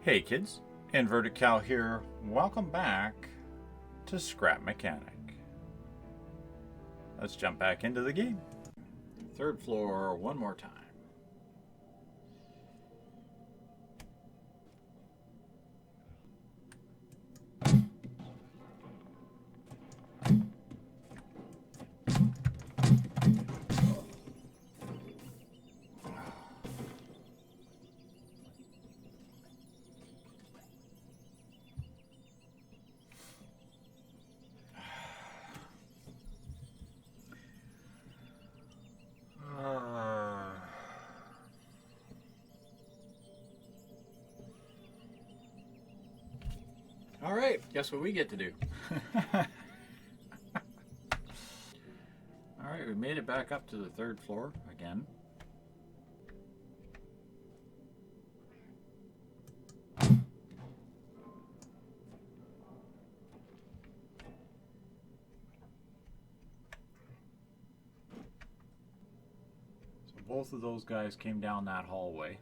Hey kids, Inverted Cow here. Welcome back to Scrap Mechanic. Let's jump back into the game. Third floor one more time. All right, guess what we get to do? All right, we made it back up to the third floor again. So both of those guys came down that hallway.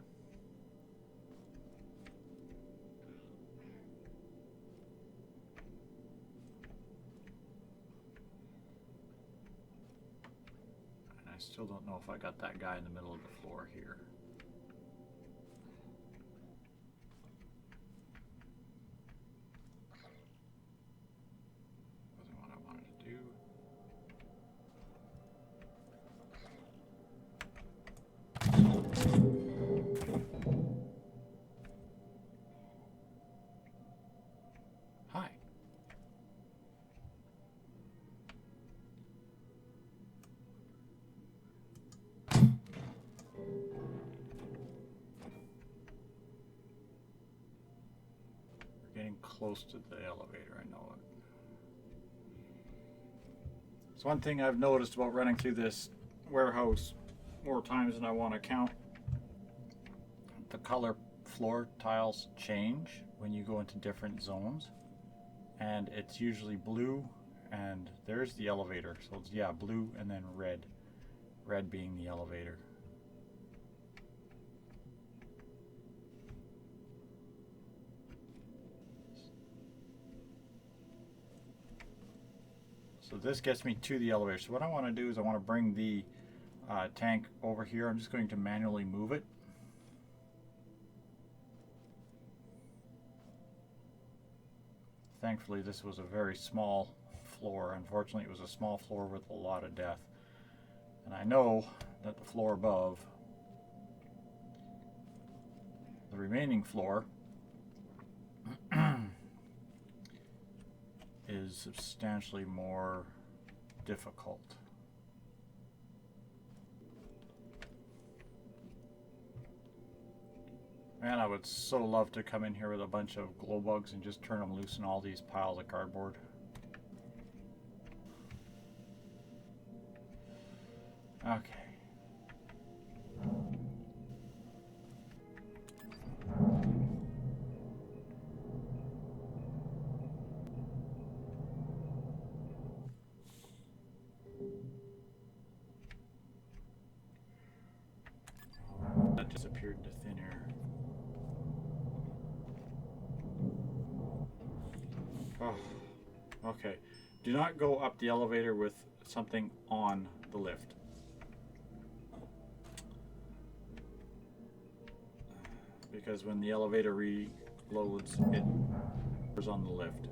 I still don't know if I got that guy in the middle of the floor here. Wasn't what I wanted to do. Hi. Getting close to the elevator, I know it. It's one thing I've noticed about running through this warehouse more times than I want to count. The color floor tiles change when you go into different zones, and it's usually blue, and there's the elevator. So it's, yeah, blue and then red. Red being the elevator. So this gets me to the elevator. So what I want to do is I want to bring the tank over here. I'm just going to manually move it. Thankfully this was a very small floor. Unfortunately it was a small floor with a lot of death. And I know that the floor above, the remaining floor, is substantially more difficult. Man, I would so love to come in here with a bunch of glow bugs and just turn them loose in all these piles of cardboard. Okay. That disappeared into thin air. Oh, okay. Do not go up the elevator with something on the lift. Because when the elevator reloads, it was on the lift.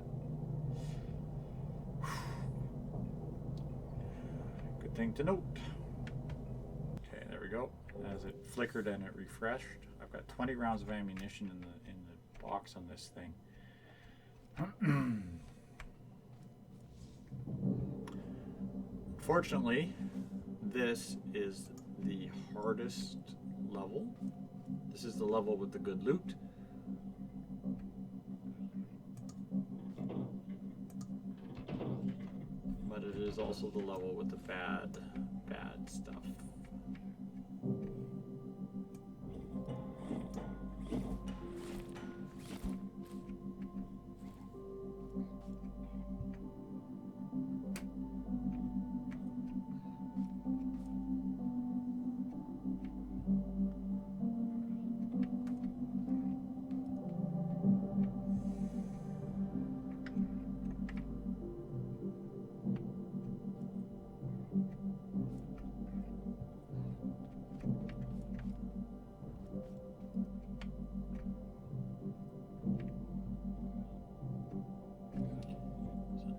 Good thing to note. Okay, there we go. As it flickered and it refreshed, I've got 20 rounds of ammunition in the box on this thing. Fortunately, this is the hardest level. This is the level with the good loot. But it is also the level with the bad stuff.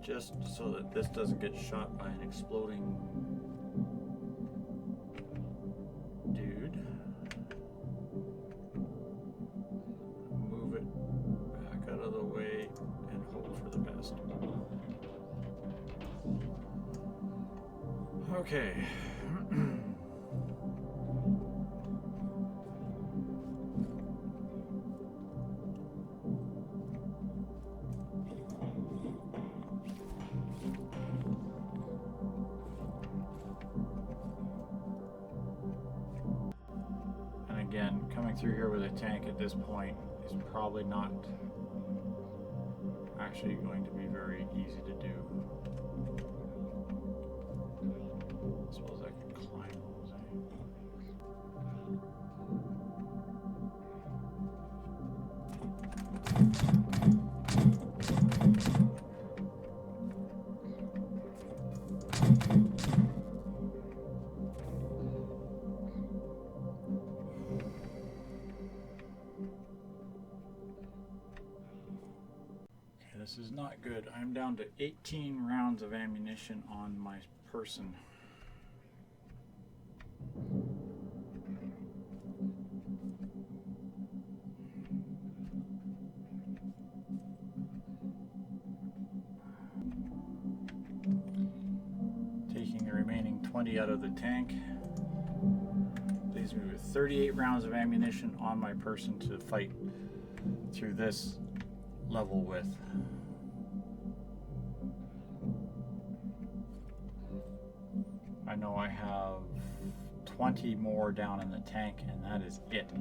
just so that this doesn't get shot by an exploding dude. Move it back out of the way and hope for the best. Okay. And again, coming through here with a tank at this point is probably not actually going to be very easy to do. I suppose I could climb those, Okay, this is not good. I'm down to 18 rounds of ammunition on my person. Taking the remaining 20 out of the tank leaves me with 38 rounds of ammunition on my person to fight through this level with. I know I have 20 more down in the tank, and that is it.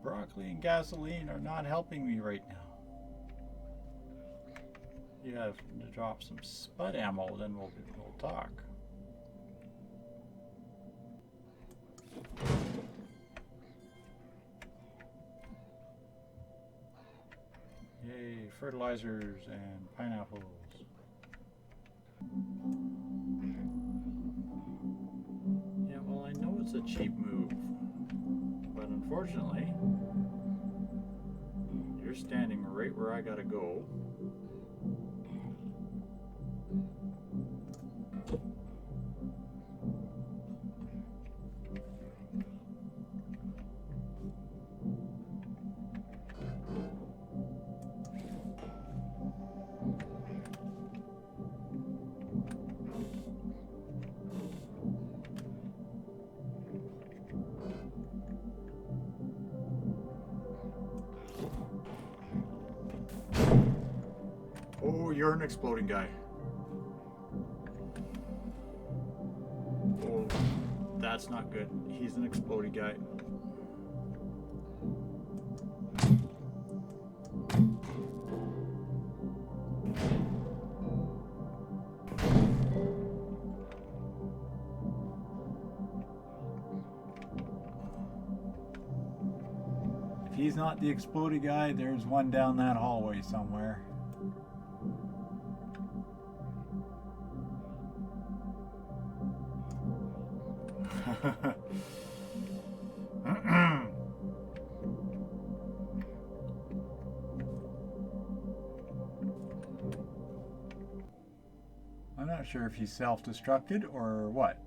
Broccoli and gasoline are not helping me right now. You have to drop some spud ammo, then we'll talk. Yay, fertilizers and pineapples. Yeah, well, I know it's a cheap move, but unfortunately, you're standing right where I gotta go. Oh, you're an exploding guy. Oh, that's not good. He's an exploding guy. If he's not the exploding guy, there's one down that hallway somewhere. I'm not sure if he's self-destructed or what.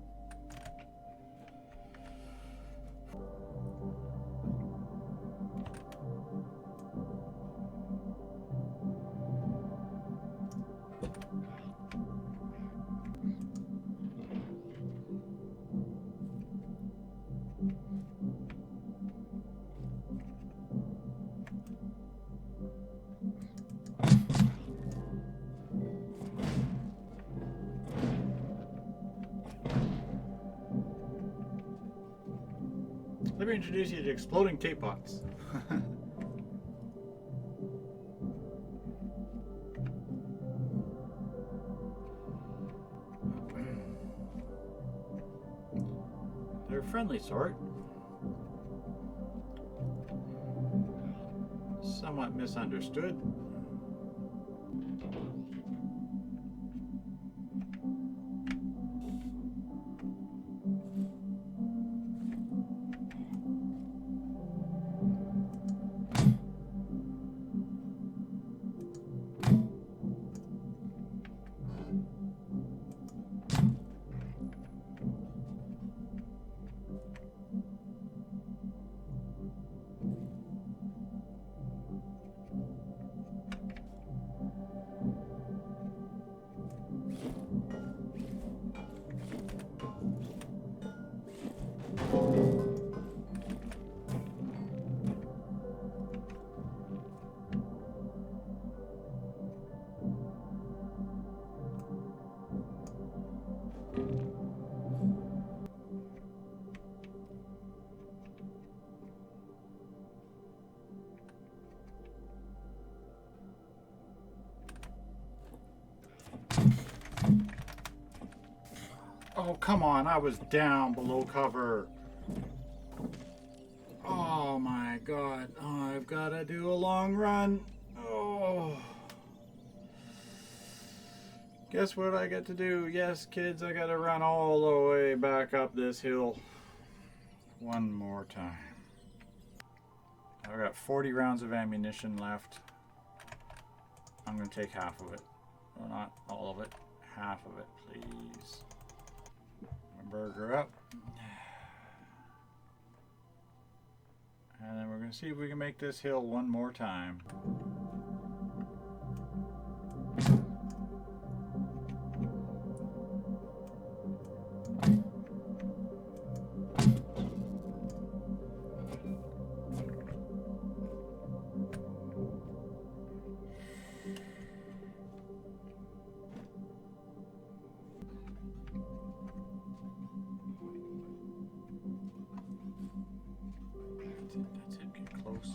Let me introduce you to exploding tape pots. They're a friendly sort. Somewhat misunderstood. Oh, come on. I was down below cover. Oh my god. Oh, I've got to do a long run. Oh. Guess what I get to do? Yes, kids, I got to run all the way back up this hill. One more time. I've got 40 rounds of ammunition left. I'm going to take half of it. Well, not all of it. Half of it, please. My burger up. And then we're going to see if we can make this hill one more time. That's it, get close.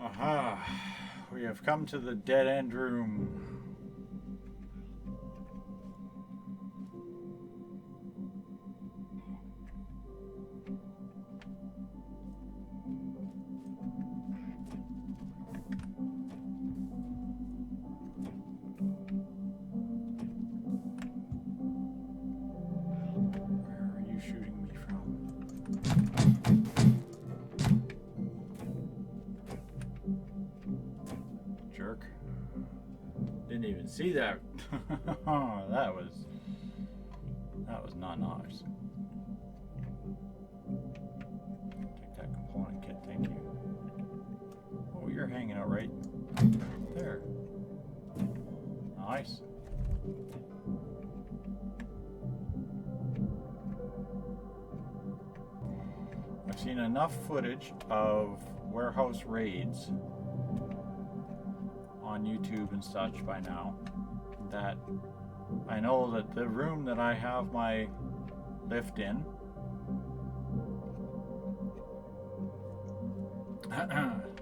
Aha! We have come to the dead end room. Where are you shooting me from? Jerk. Didn't even see that. that was not nice. Take that component kit, thank you. Oh, you're hanging out right there. Nice. I've seen enough footage of warehouse raids on YouTube and such by now that I know that the room that I have my lift in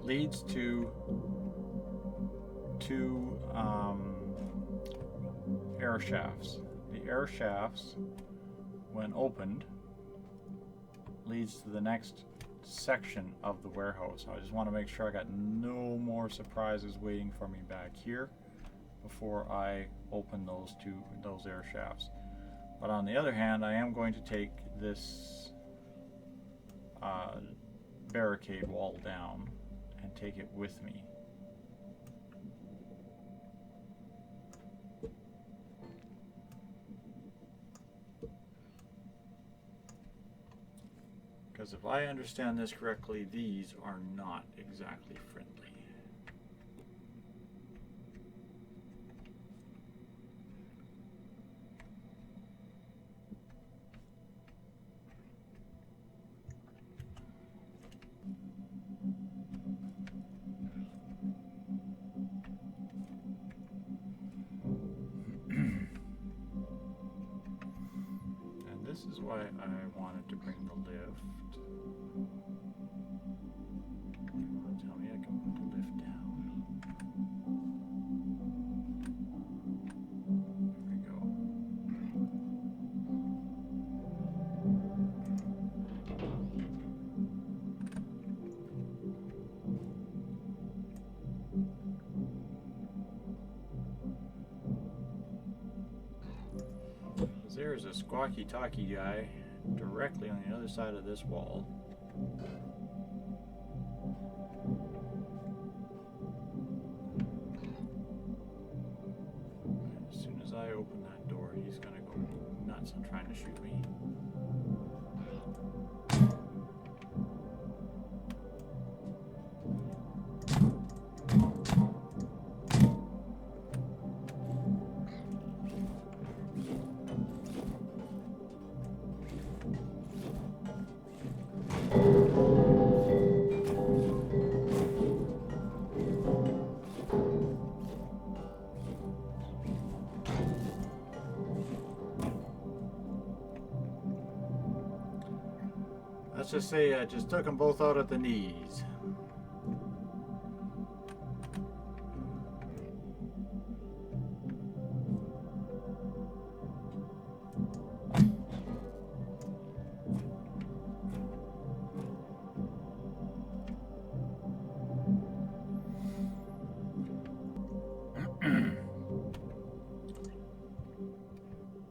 leads to two air shafts. The air shafts, when opened, leads to the next section of the warehouse. I just want to make sure I got no more surprises waiting for me back here before I open those air shafts. But on the other hand, I am going to take this barricade wall down and take it with me. Because if I understand this correctly, these are not exactly friendly. And this is why I wanted to bring the lift. Tell me I can put the lift down. There we go. There's a squawky talkie guy directly on the other side of this wall. As soon as I open that door, he's gonna go nuts and trying to shoot me. Let's just say I just took them both out at the knees.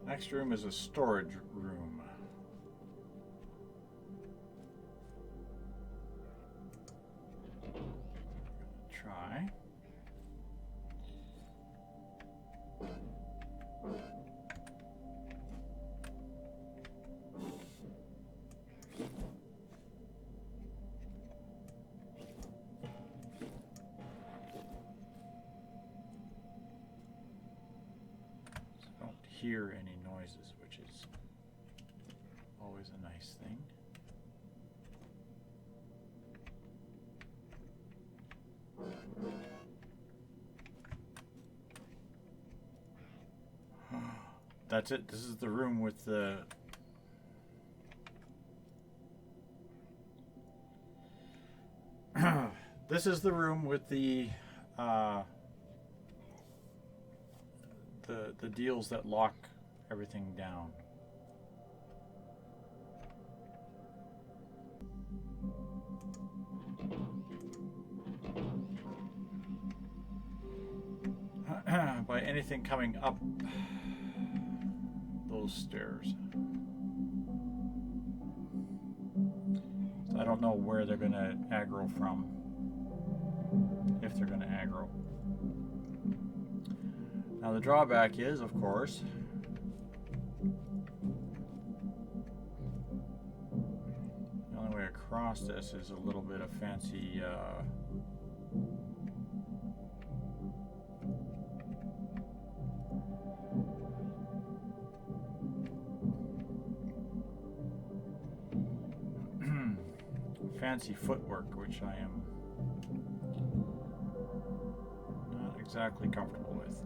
Next room is a storage room. Try. Don't hear any noises, which is always a nice thing. That's it. This is the room with the this is the room with the deals that lock everything down. By anything coming up those stairs. So I don't know where they're going to aggro from, if they're going to aggro. Now the drawback is, of course, the only way across this is a little bit of fancy fancy footwork, which I am not exactly comfortable with.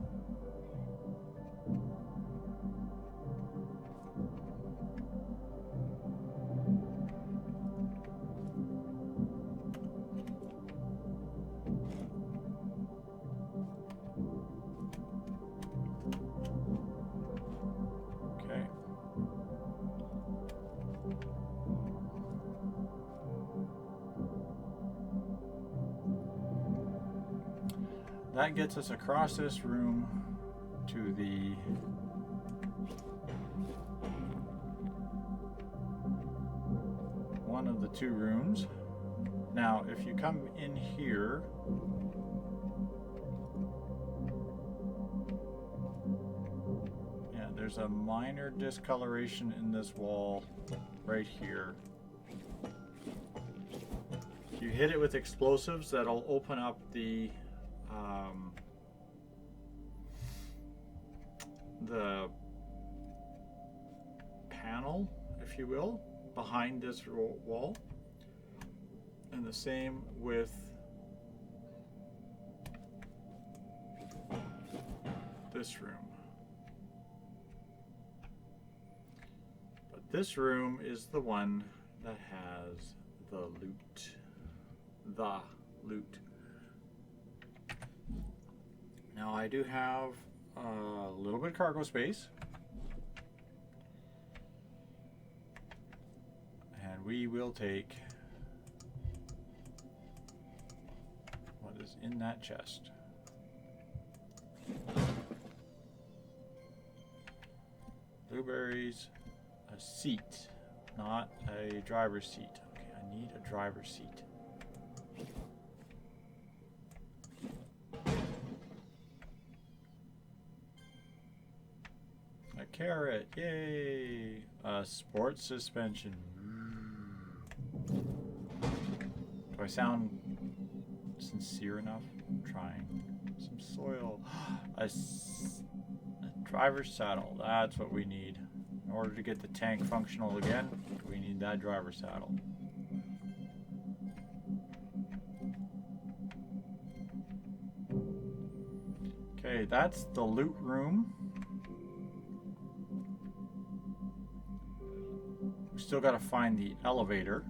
That gets us across this room to the one of the two rooms. Now, if you come in here, yeah, there's a minor discoloration in this wall right here. If you hit it with explosives, that'll open up the panel, if you will, behind this wall, and the same with this room. But this room is the one that has the loot. The loot. Now I do have a little bit of cargo space, and we will take what is in that chest. Blueberries, a seat, not a driver's seat. Okay, I need a driver's seat. Carrot, yay! Sports suspension. Do I sound sincere enough? I'm trying. Some soil. A driver's saddle. That's what we need. In order to get the tank functional again, we need that driver's saddle. Okay, that's the loot room. Still got to find the elevator.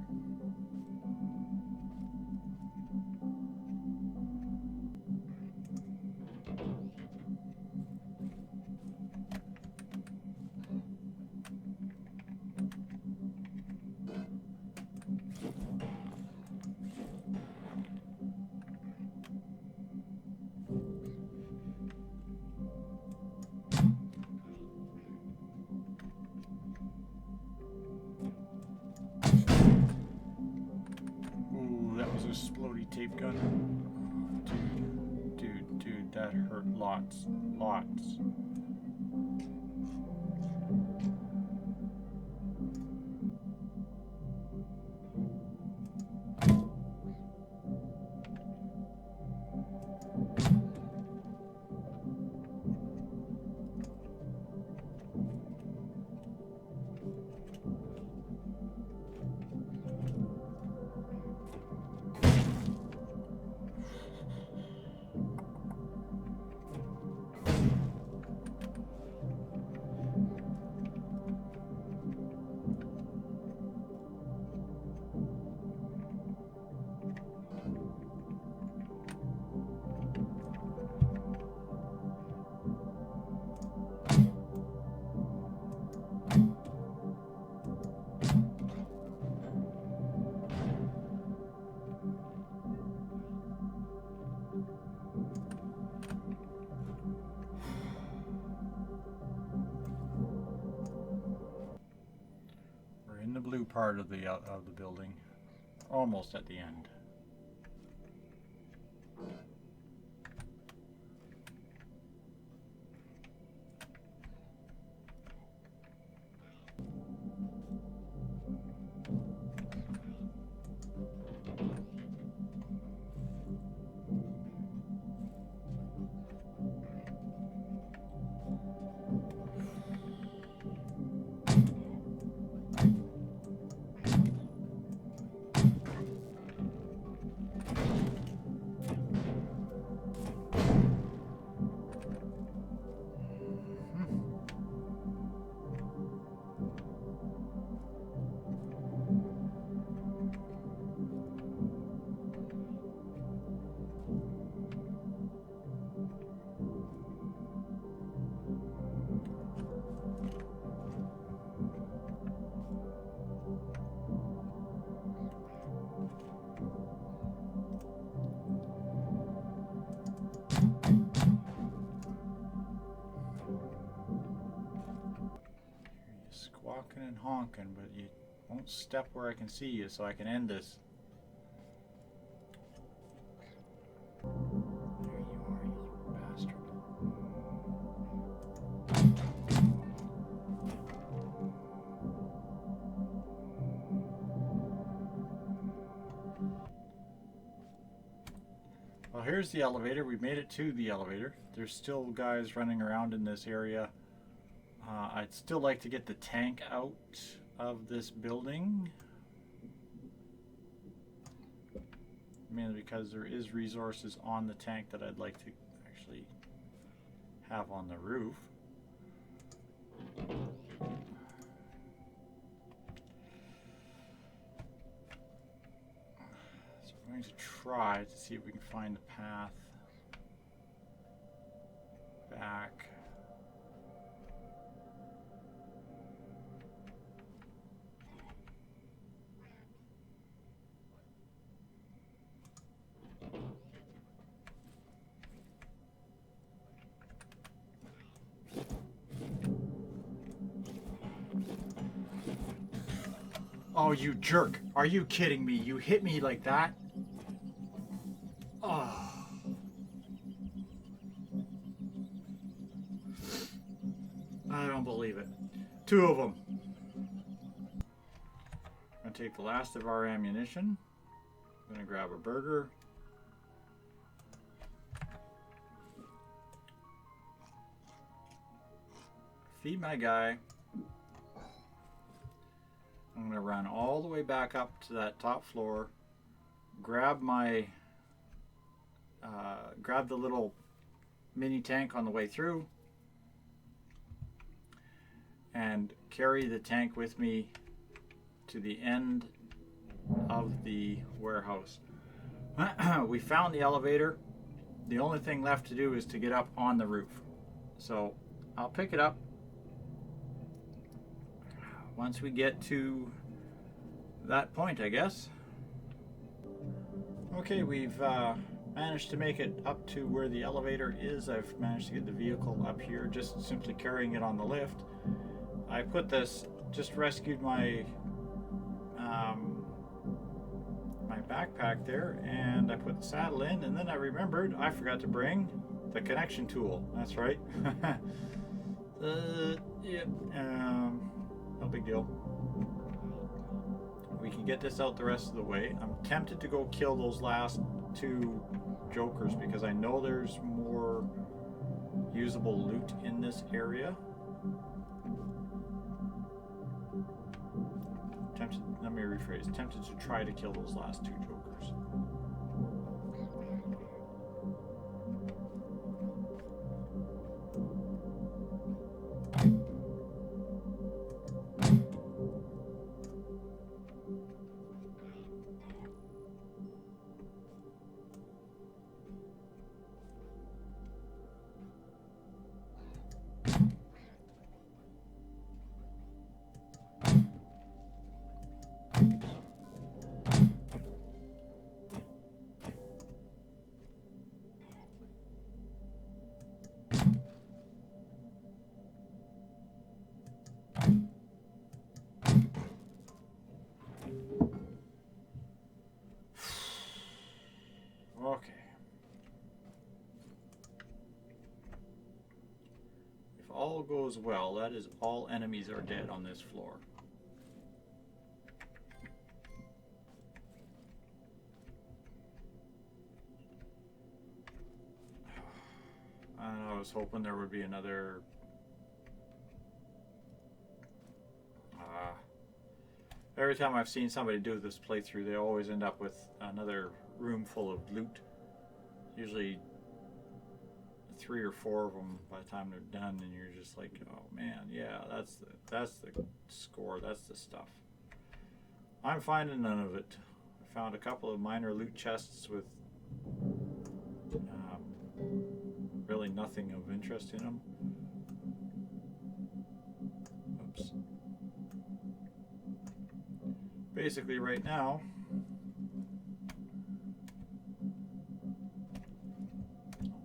Explodey tape gun. Dude, that hurt lots. In the blue part of the building, almost at the end. Squawking and honking, but you won't step where I can see you, so I can end this. There you are, you bastard. Well, here's the elevator. We made it to the elevator. There's still guys running around in this area. I'd still like to get the tank out of this building, mainly because there is resources on the tank that I'd like to actually have on the roof. So I'm going to try to see if we can find the path back. Oh, you jerk. Are you kidding me? You hit me like that? Oh. I don't believe it. Two of them. I'm going to take the last of our ammunition. I'm going to grab a burger. Feed my guy. I'm going to run all the way back up to that top floor, grab my, grab the little mini tank on the way through, and carry the tank with me to the end of the warehouse. We found the elevator. The only thing left to do is to get up on the roof. So I'll pick it up once we get to that point, I guess. Okay, we've managed to make it up to where the elevator is. I've managed to get the vehicle up here, just simply carrying it on the lift. I put this, just rescued my my backpack there, and I put the saddle in, and then I remembered I forgot to bring the connection tool. That's right. Yeah, no big deal. We can get this out the rest of the way. I'm tempted to go kill those last two jokers because I know there's more usable loot in this area. Let me rephrase. Tempted to try to kill those last two jokers. Okay. If all goes well, that is all enemies are dead on this floor. I was hoping there would be another every time I've seen somebody do this playthrough, they always end up with another room full of loot. Usually 3 or 4 of them by the time they're done, and you're just like, oh man, yeah, that's the score, that's the stuff. I'm finding none of it. I found a couple of minor loot chests with really nothing of interest in them. Oops. Basically right now,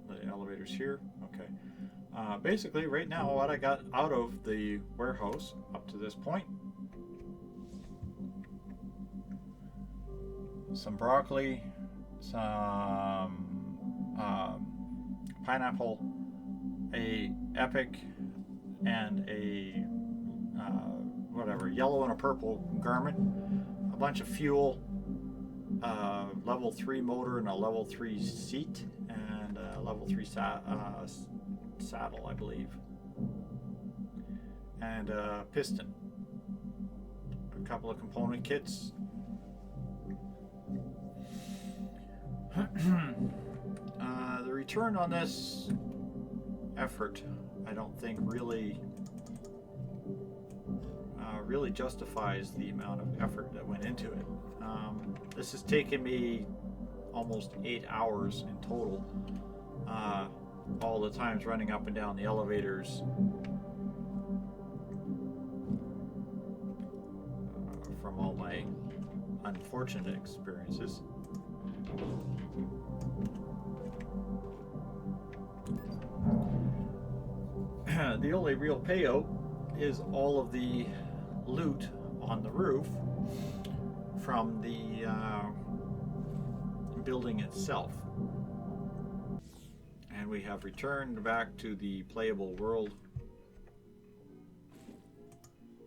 the elevator's here. Okay. Basically right now, what I got out of the warehouse up to this point: some broccoli, some pineapple, a epic, and a whatever, yellow and a purple garment, a bunch of fuel, level 3 motor and a level 3 seat, and a level 3 saddle, I believe, and a piston, a couple of component kits. The return on this effort, I don't think really justifies the amount of effort that went into it. This has taken me almost 8 hours in total. All the times running up and down the elevators, from all my unfortunate experiences. The only real payout is all of the loot on the roof from the building itself. And we have returned back to the playable world.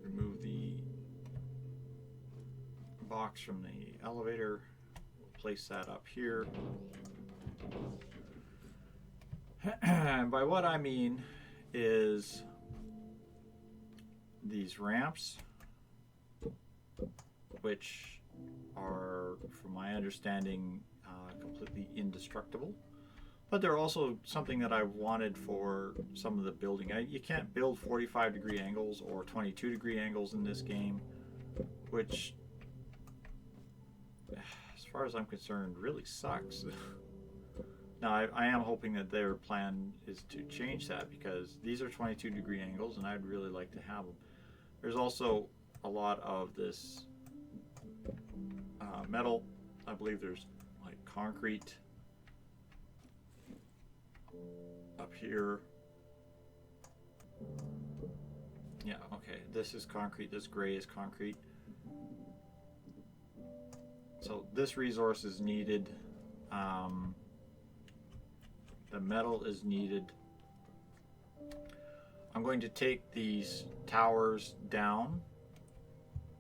Remove the box from the elevator. Place that up here. And by what I mean is these ramps, which are, from my understanding, completely indestructible. But they're also something that I wanted for some of the building. You can't build 45-degree angles or 22-degree angles in this game. which, as far as I'm concerned, really sucks. Now, I am hoping that their plan is to change that, because these are 22-degree angles and I'd really like to have them. There's also a lot of this metal. I believe there's like concrete up here. Yeah, okay, this is concrete, this gray is concrete. So this resource is needed. The metal is needed. I'm going to take these towers down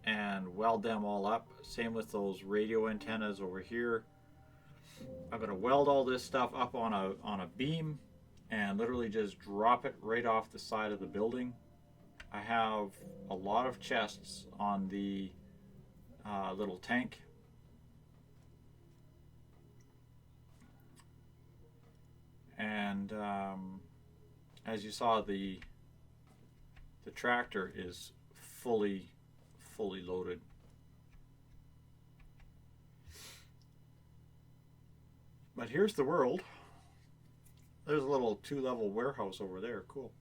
and weld them all up. Same with those radio antennas over here. I'm going to weld all this stuff up on a beam and literally just drop it right off the side of the building. I have a lot of chests on the little tank. And as you saw, the tractor is fully loaded. But here's the world. There's a little 2-level warehouse over there. Cool.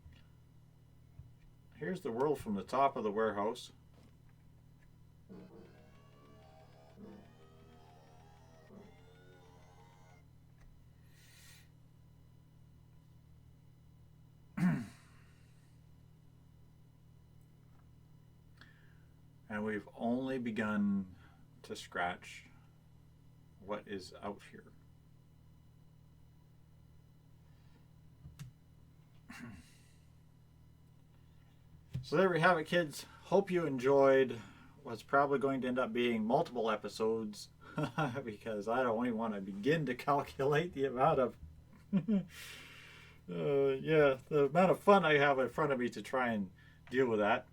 Here's the world from the top of the warehouse. And we've only begun to scratch what is out here. So there we have it, kids. Hope you enjoyed what's probably going to end up being multiple episodes because I don't even want to begin to calculate the amount of yeah, the amount of fun I have in front of me to try and deal with that.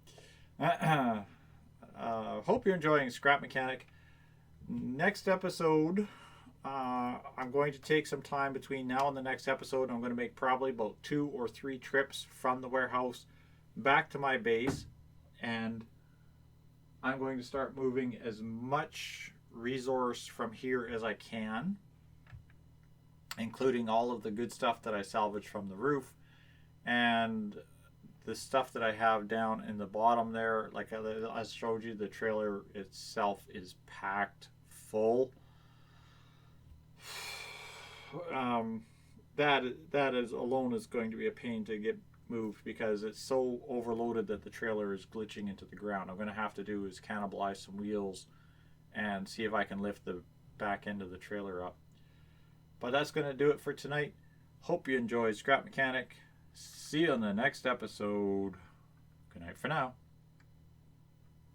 Hope you're enjoying Scrap Mechanic. Next episode, I'm going to take some time between now and the next episode. I'm going to make probably about 2 or 3 trips from the warehouse back to my base, and I'm going to start moving as much resource from here as I can, including all of the good stuff that I salvaged from the roof and the stuff that I have down in the bottom there. Like I showed you, the trailer itself is packed full. That is alone is going to be a pain to get moved because it's so overloaded that the trailer is glitching into the ground. I'm going to have to do is cannibalize some wheels and see if I can lift the back end of the trailer up. But that's going to do it for tonight. Hope you enjoyed Scrap Mechanic. See you on the next episode. Good night for now.